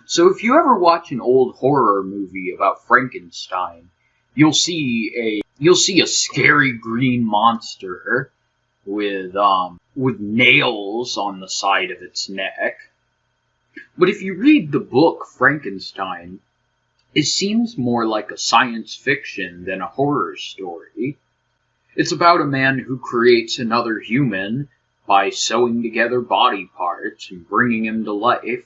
So if you ever watch an old horror movie about Frankenstein, you'll see a scary green monster with nails on the side of its neck. But if you read the book Frankenstein, it seems more like a science fiction than a horror story. It's about a man who creates another human by sewing together body parts and bringing him to life.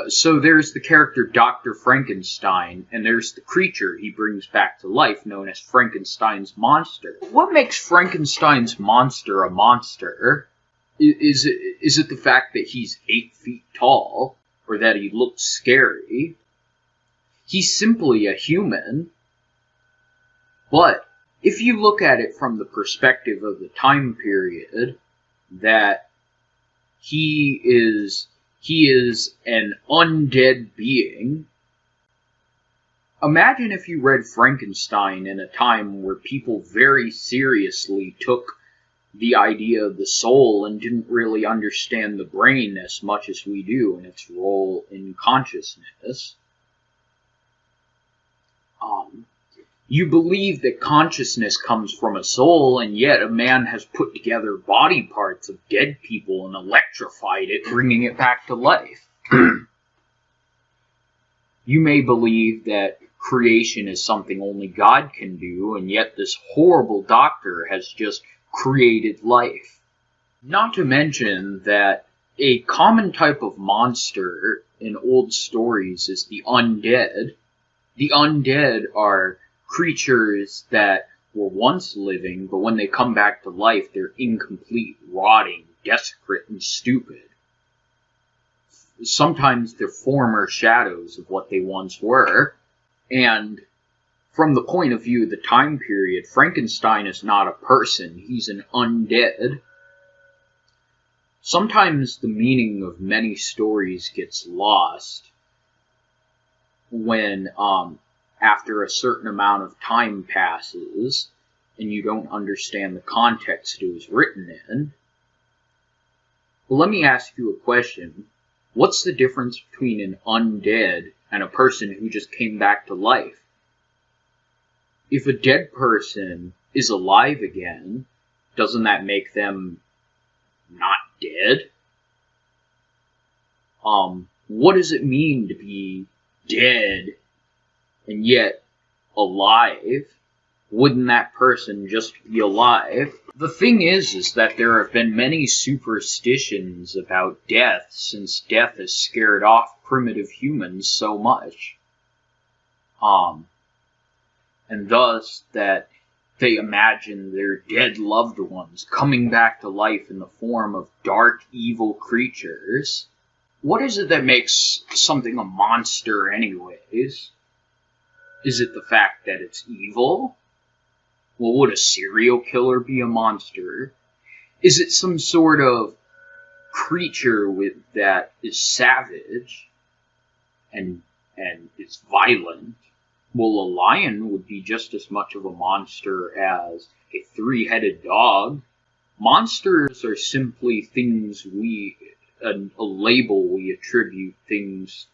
So there's the character Dr. Frankenstein, and there's the creature he brings back to life known as Frankenstein's Monster. What makes Frankenstein's monster a monster? Is it the fact that he's 8 feet tall, or that he looks scary? He's simply a human. But if you look at it from the perspective of the time period, that he is an undead being. Imagine if you read Frankenstein in a time where people very seriously took the idea of the soul and didn't really understand the brain as much as we do and its role in consciousness. You believe that consciousness comes from a soul, and yet a man has put together body parts of dead people and electrified it, bringing it back to life. You may believe that creation is something only God can do, and yet this horrible doctor has just created life. Not to mention that a common type of monster in old stories is the undead. The undead are creatures that were once living, but when they come back to life, they're incomplete, rotting, desperate, and stupid. Sometimes they're former shadows of what they once were, and from the point of view of the time period, Frankenstein is not a person, he's an undead. Sometimes the meaning of many stories gets lost when, after a certain amount of time passes, and you don't understand the context it was written in. Well, let me ask you a question. What's the difference between an undead and a person who just came back to life? If a dead person is alive again, doesn't that make them not dead? What does it mean to be dead and yet alive? Wouldn't that person just be alive? The thing is that there have been many superstitions about death, since death has scared off primitive humans so much. And thus that they imagine their dead loved ones coming back to life in the form of dark, evil creatures. What is it that makes something a monster anyways? Is it the fact that it's evil? Well, would a serial killer be a monster? Is it some sort of creature that is savage and is violent? Well, a lion would be just as much of a monster as a 3-headed dog. Monsters are simply things a label we attribute things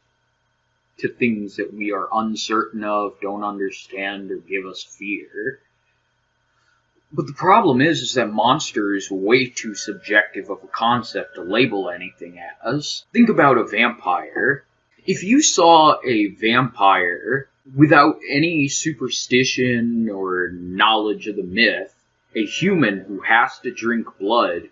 to things that we are uncertain of, don't understand, or give us fear. But the problem is that monster is way too subjective of a concept to label anything as. Think about a vampire. If you saw a vampire without any superstition or knowledge of the myth, a human who has to drink blood,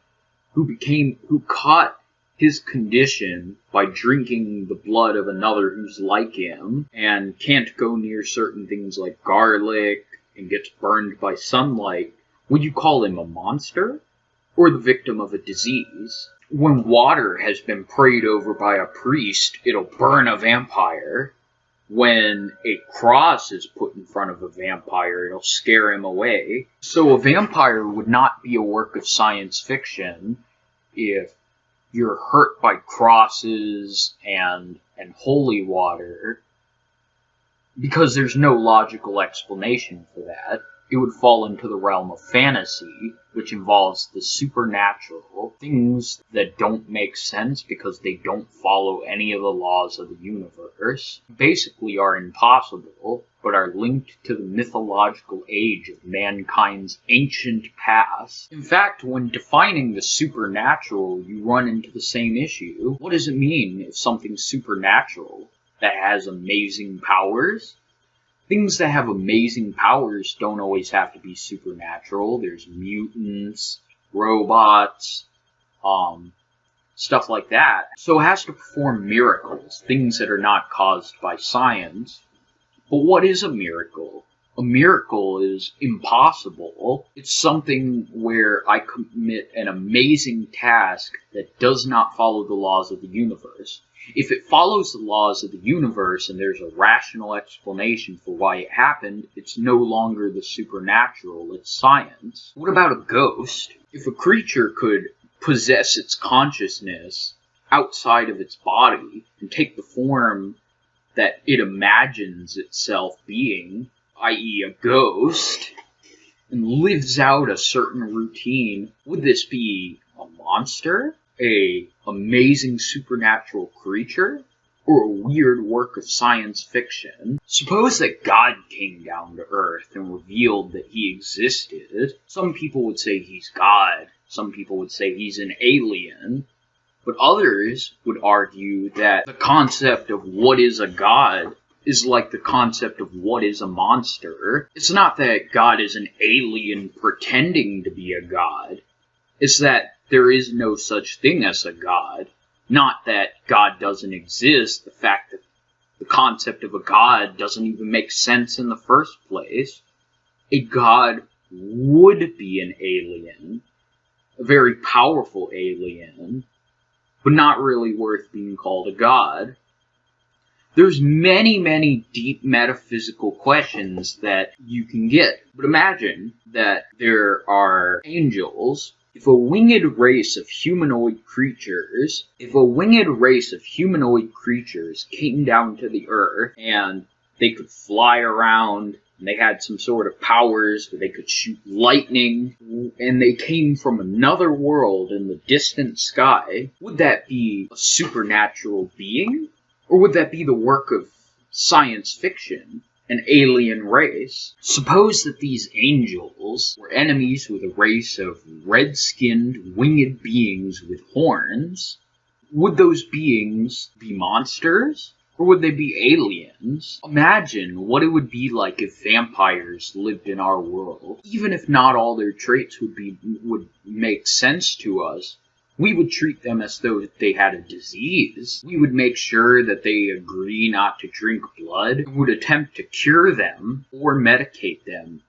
who caught his condition by drinking the blood of another who's like him, and can't go near certain things like garlic, and gets burned by sunlight, would you call him a monster? Or the victim of a disease? When water has been prayed over by a priest, it'll burn a vampire. When a cross is put in front of a vampire, it'll scare him away. So a vampire would not be a work of science fiction if you're hurt by crosses and holy water, because there's no logical explanation for that. it would fall into the realm of fantasy, which involves the supernatural, things that don't make sense because they don't follow any of the laws of the universe, basically are impossible, but are linked to the mythological age of mankind's ancient past. In fact, when defining the supernatural, you run into the same issue. What does it mean if something's supernatural that has amazing powers? Things that have amazing powers don't always have to be supernatural. There's mutants, robots, stuff like that. So it has to perform miracles, things that are not caused by science. But what is a miracle? A miracle is impossible. It's something where I commit an amazing task that does not follow the laws of the universe. If it follows the laws of the universe and there's a rational explanation for why it happened, it's no longer the supernatural, it's science. What about a ghost? If a creature could possess its consciousness outside of its body and take the form that it imagines itself being, i.e. a ghost, and lives out a certain routine, would this be a monster? A amazing supernatural creature? Or a weird work of science fiction? Suppose that God came down to Earth and revealed that he existed. Some people would say he's God. Some people would say he's an alien. But others would argue that the concept of what is a god is like the concept of what is a monster. It's not that God is an alien pretending to be a god. It's that there is no such thing as a god. Not that God doesn't exist, the fact that the concept of a god doesn't even make sense in the first place. A god would be an alien, a very powerful alien, but not really worth being called a god. There's many deep metaphysical questions that you can get. But imagine that there are angels. If a winged race of humanoid creatures came down to the earth and they could fly around and they had some sort of powers where they could shoot lightning and they came from another world in the distant sky, would that be a supernatural being? Or would that be the work of science fiction? An alien race? Suppose that these angels were enemies with a race of red-skinned, winged beings with horns. Would those beings be monsters? Or would they be aliens? Imagine what it would be like if vampires lived in our world. Even if not all their traits would make sense to us, we would treat them as though they had a disease. We would make sure that they agree not to drink blood, and would attempt to cure them or medicate them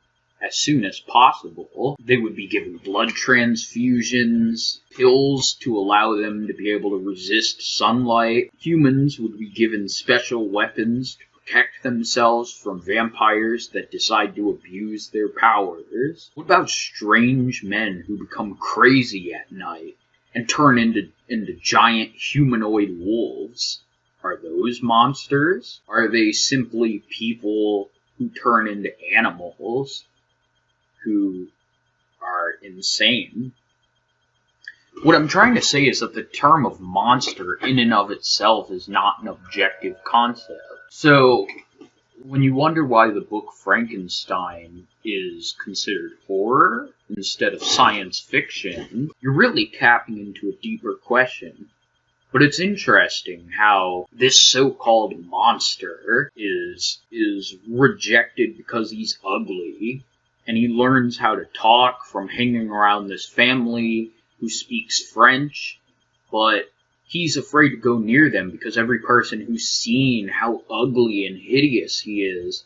as soon as possible. They would be given blood transfusions, pills to allow them to be able to resist sunlight. Humans would be given special weapons to protect themselves from vampires that decide to abuse their powers. What about strange men who become crazy at night and turn into giant humanoid wolves? Are those monsters? Are they simply people who turn into animals who are insane? What I'm trying to say is that the term of monster in and of itself is not an objective concept. So, when you wonder why the book Frankenstein is considered horror instead of science fiction, you're really tapping into a deeper question. But it's interesting how this so-called monster is rejected because he's ugly, and he learns how to talk from hanging around this family who speaks French, but he's afraid to go near them because every person who's seen how ugly and hideous he is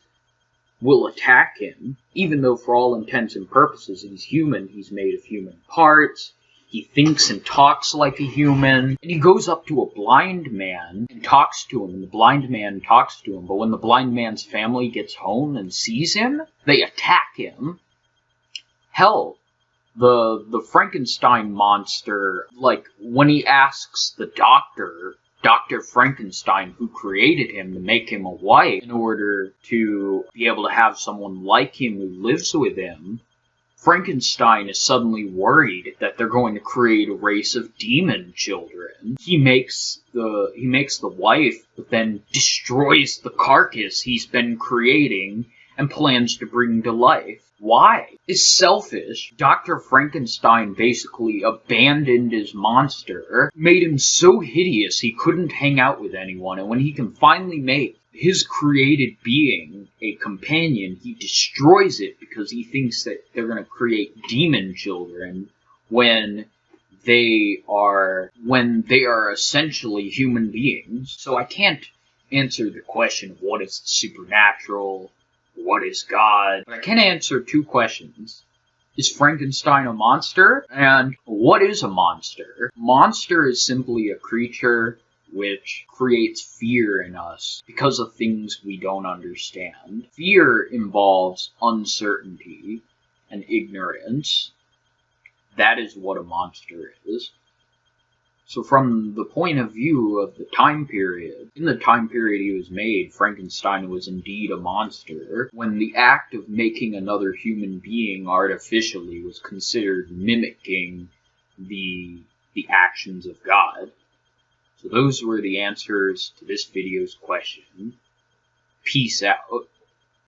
will attack him, even though for all intents and purposes he's human. He's made of human parts, he thinks and talks like a human, and he goes up to a blind man and talks to him, and the blind man talks to him, but when the blind man's family gets home and sees him, they attack him. Hell, the Frankenstein monster, like, when he asks the doctor Dr. Frankenstein, who created him to make him a wife in order to be able to have someone like him who lives with him, Frankenstein is suddenly worried that they're going to create a race of demon children. He makes the wife, but then destroys the carcass he's been creating and plans to bring to life. Why? It's selfish. Dr. Frankenstein basically abandoned his monster, made him so hideous he couldn't hang out with anyone, and when he can finally make his created being a companion, he destroys it because he thinks that they're going to create demon children when they are essentially human beings. So I can't answer the question of what is supernatural, what is God, but I can answer two questions. Is Frankenstein a monster? And what is a monster? Monster is simply a creature which creates fear in us because of things we don't understand. Fear involves uncertainty and ignorance. That is what a monster is. So from the point of view of the time period, in the time period he was made, Frankenstein was indeed a monster, when the act of making another human being artificially was considered mimicking the actions of God. So those were the answers to this video's question. Peace out.